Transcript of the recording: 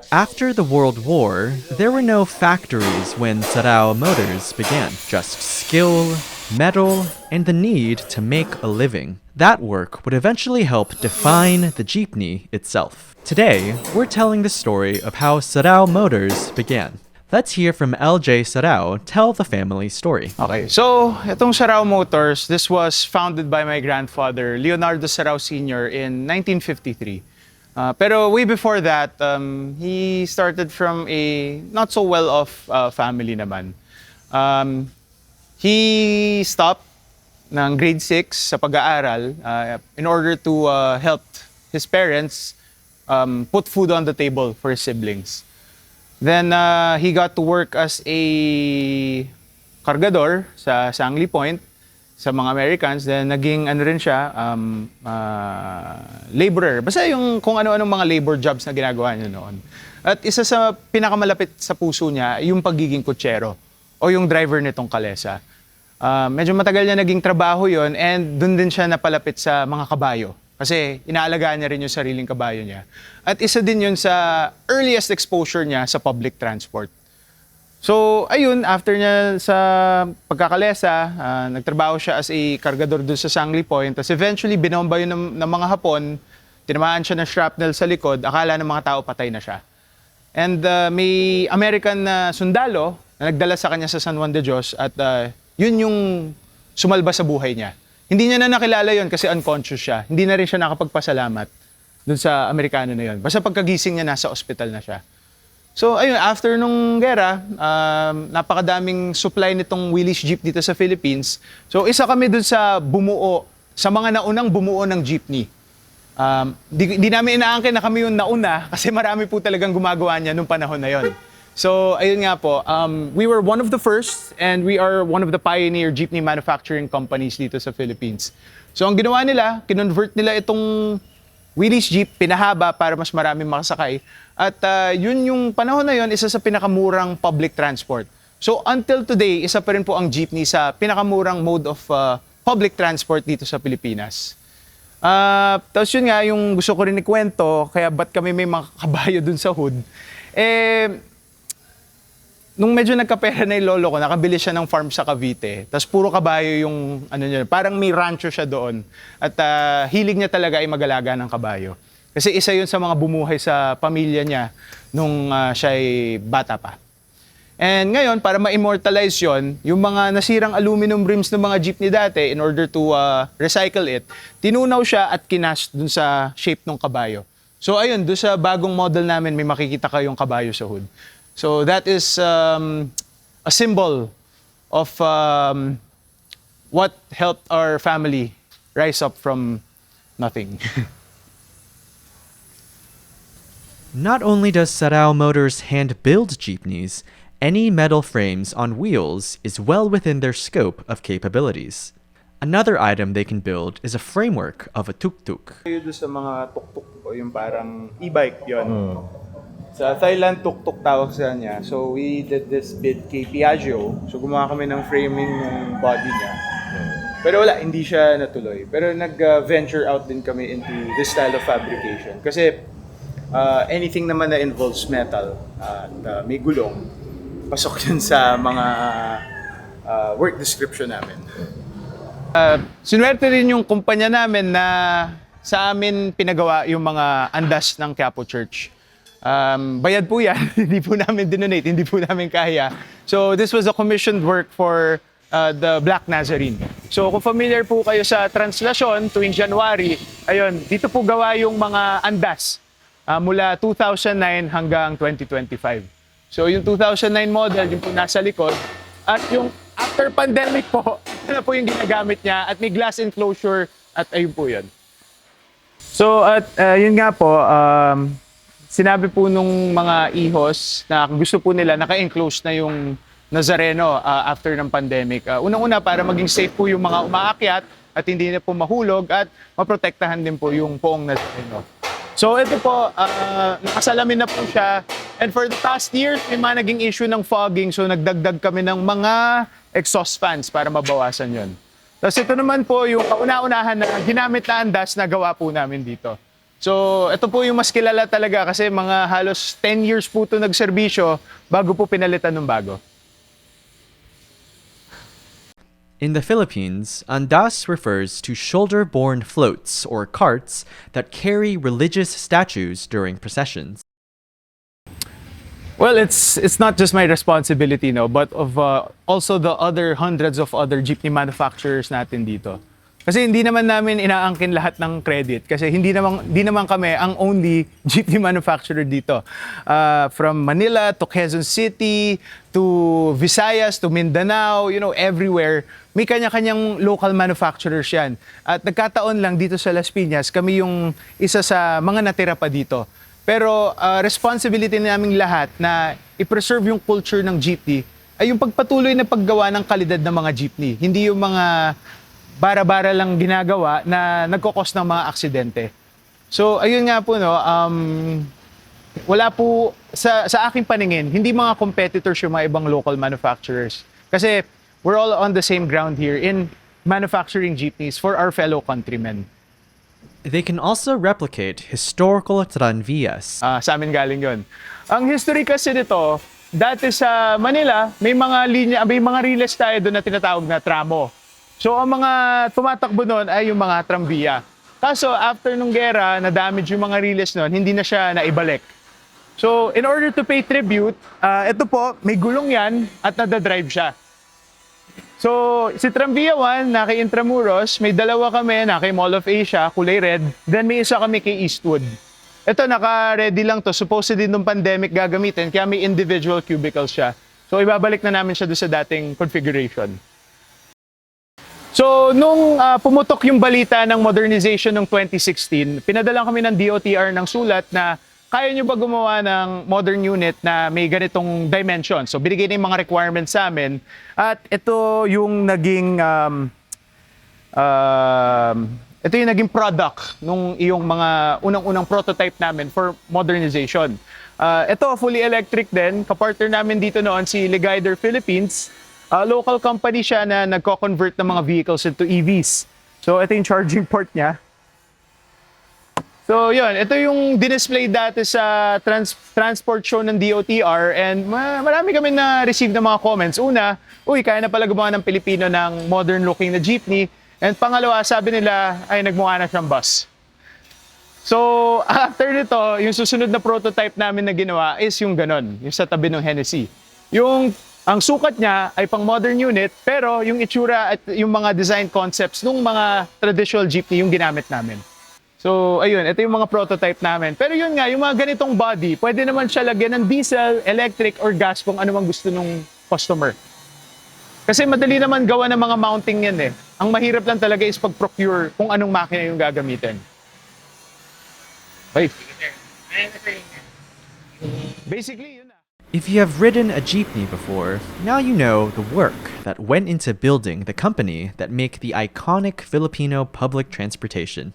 After the World War, there were no factories when Sarao Motors began, just skill, metal, and the need to make a living. That work would eventually help define the jeepney itself. Today, we're telling the story of how Sarao Motors began. Let's hear from LJ Sarao tell the family story. Okay, so itong Sarao Motors, this was founded by my grandfather, Leonardo Sarao Sr. in 1953. Pero way before that, he started from a not so well-off family naman. He stopped ng grade 6 sa pag-aaral in order to help his parents put food on the table for his siblings. Then he got to work as a kargador sa Sangley Point sa mga Americans. Then naging ano rin siya, laborer. Basta yung kung ano-anong mga labor jobs na ginagawa niya noon. At isa sa pinakamalapit sa puso niya, yung pagiging kutsero o yung driver nitong kalesa. Medyo matagal niya naging trabaho yon and dun din siya napalapit sa mga kabayo. Kasi inaalagaan niya rin yung sariling kabayo niya. At isa din yun sa earliest exposure niya sa public transport. So, ayun, after niya sa pagkakalesa, nagtrabaho siya as a kargador doon sa Sangley Point. Tapos eventually, binomba yun ng mga Hapon, tinamaan siya ng shrapnel sa likod, akala ng mga tao patay na siya. And may American na sundalo na nagdala sa kanya sa San Juan de Dios at yun yung sumalba sa buhay niya. Hindi niya na nakilala yon kasi unconscious siya. Hindi na rin siya nakapagpasalamat doon sa Amerikano na yon. Basta pagkagising niya, nasa ospital na siya. So, ayun, after nung gera, napakadaming supply nitong Willys Jeep dito sa Philippines. So, isa kami dun sa bumuo, sa mga naunang bumuo ng jeepney. Di namin inaangkin na kami yung nauna kasi marami po talagang gumagawa niya nung panahon na yon. So, ayun nga po, we were one of the first and we are one of the pioneer jeepney manufacturing companies dito sa Philippines. So, ang ginawa nila, kinonvert nila itong Willys Jeep, pinahaba para mas maraming makasakay. At yun yung panahon na yun, isa sa pinakamurang public transport. So until today, isa pa rin po ang jeepney sa pinakamurang mode of public transport dito sa Pilipinas. Tapos yun nga, yung gusto ko rin ikwento, kaya ba't kami may mga kabayo dun sa hood. Nung medyo nagkapera na yung lolo ko, nakabili siya ng farm sa Cavite. Tapos puro kabayo yung, ano niya, parang may rancho siya doon. At hilig niya talaga ay mag-alaga ng kabayo. Kasi isa yun sa mga bumuhay sa pamilya niya nung siya ay bata pa. And ngayon, para ma-immortalize yun, yung mga nasirang aluminum rims ng mga jeepney dati, in order to recycle it, tinunaw siya at kinast dun sa shape ng kabayo. So ayun, dun sa bagong model namin, may makikita kayong kabayo sa hood. So that is a symbol of what helped our family rise up from nothing. Not only does Sarao Motors hand-build jeepneys, any metal frames on wheels is well within their scope of capabilities. Another item they can build is a framework of a tuk-tuk. Yung sa mga tuk-tuk o yung parang e-bike yun. Sa Thailand, tuk-tuk tawag sa niya. So we did this bid kay Piaggio. So gumawa kami ng framing ng body niya. Pero wala, hindi siya natuloy. Pero nag-venture out din kami into this style of fabrication. Kasi anything naman na involves metal at may gulong, pasok yun sa mga work description namin. Sinuwerte rin yung kumpanya namin na sa amin pinagawa yung mga andas ng Quiapo Church. Bayad po yan, hindi po namin dinonate, hindi po namin kaya. So this was a commissioned work for the Black Nazarene. So kung familiar po kayo sa Translation tuwing January, ayun, dito po gawa yung mga andas mula 2009 hanggang 2025. So yung 2009 model, yung po nasa likod, at yung after pandemic po, na po yung ginagamit niya at may glass enclosure at ayun po yun. So at yun nga po, sinabi po nung mga ihos na gusto po nila naka-enclose na yung Nazareno after ng pandemic. Unang-una para maging safe po yung mga umaakyat at hindi na po mahulog at maprotektahan din po yung poong Nazareno. So ito po, nakasalamin na po siya. And for the past years, may mga naging issue ng fogging. So nagdagdag kami ng mga exhaust fans para mabawasan yon. Tapos ito naman po yung kauna-unahan na ginamit na andas na gawa po namin dito. So, ito po yung mas kilala talaga kasi mga halos 10 years po ito nagserbisyo bago po pinalitan ng bago. In the Philippines, andas refers to shoulder-borne floats or carts that carry religious statues during processions. Well, it's not just my responsibility, no, but of also the other hundreds of other jeepney manufacturers natin dito. Kasi hindi naman namin inaangkin lahat ng credit kasi hindi naman kami ang only jeepney manufacturer dito. From Manila to Quezon City to Visayas to Mindanao, everywhere, may kanya-kanyang local manufacturers yan. At nagkataon lang dito sa Las Piñas, kami yung isa sa mga natira pa dito. Pero responsibility naming lahat na i-preserve yung culture ng jeepney ay yung pagpatuloy na paggawa ng kalidad ng mga jeepney. Hindi yung mga bara-bara lang ginagawa na nagkokos ng mga aksidente. So, ayun nga po, no, wala po, sa aking paningin, hindi mga competitors yung mga ibang local manufacturers. Kasi we're all on the same ground here in manufacturing jeepneys for our fellow countrymen. They can also replicate historical tranvías. Sa amin galing yon. Ang history kasi nito, dati sa Manila, may mga riles tayo doon na tinatawag na tramo. So ang mga tumatakbo noon ay yung mga trambiya. Kaso after nung gera, na-damage yung mga riles noon, hindi na siya naibalik. So in order to pay tribute, ito po, may gulong yan at nadadrive siya. So si Tramvia 1, na kay Intramuros, may dalawa kami na kay Mall of Asia, kulay red, then may isa kami kay Eastwood. Ito, naka-ready lang to. Supposedly nung pandemic gagamitin, kaya may individual cubicles siya. So ibabalik na namin siya doon sa dating configuration. So, nung pumutok yung balita ng modernization ng 2016, pinadala kami ng DOTR ng sulat na kaya nyo ba gumawa ng modern unit na may ganitong dimension? So, binigay na yung mga requirements sa amin. At ito yung naging product nung iyong mga unang-unang prototype namin for modernization. Ito, fully electric din. Kapartner namin dito noon si Legider Philippines. Local company siya na nagko-convert ng mga vehicles into EVs. So, ito yung charging port niya. So, yun. Ito yung dinisplay dati sa transport show ng DOTR and marami kami na-receive ng mga comments. Una, kaya na pala gumawa ng Pilipino ng modern-looking na jeepney. And pangalawa, sabi nila, ay nagmukha na siyang bus. So, after nito, yung susunod na prototype namin na ginawa is yung ganon, yung sa tabi ng Hennessy. Ang sukat niya ay pang modern unit, pero yung itsura at yung mga design concepts ng mga traditional jeepney yung ginamit namin. So, ayun, ito yung mga prototype namin. Pero yun nga, yung mga ganitong body, pwede naman siya lagyan ng diesel, electric, or gas kung ano mang gusto ng customer. Kasi madali naman gawa ng mga mounting yan eh. Ang mahirap lang talaga is pag-procure kung anong makina yung gagamitin. Ay. Basically, yun na. If you have ridden a jeepney before, now you know the work that went into building the company that make the iconic Filipino public transportation.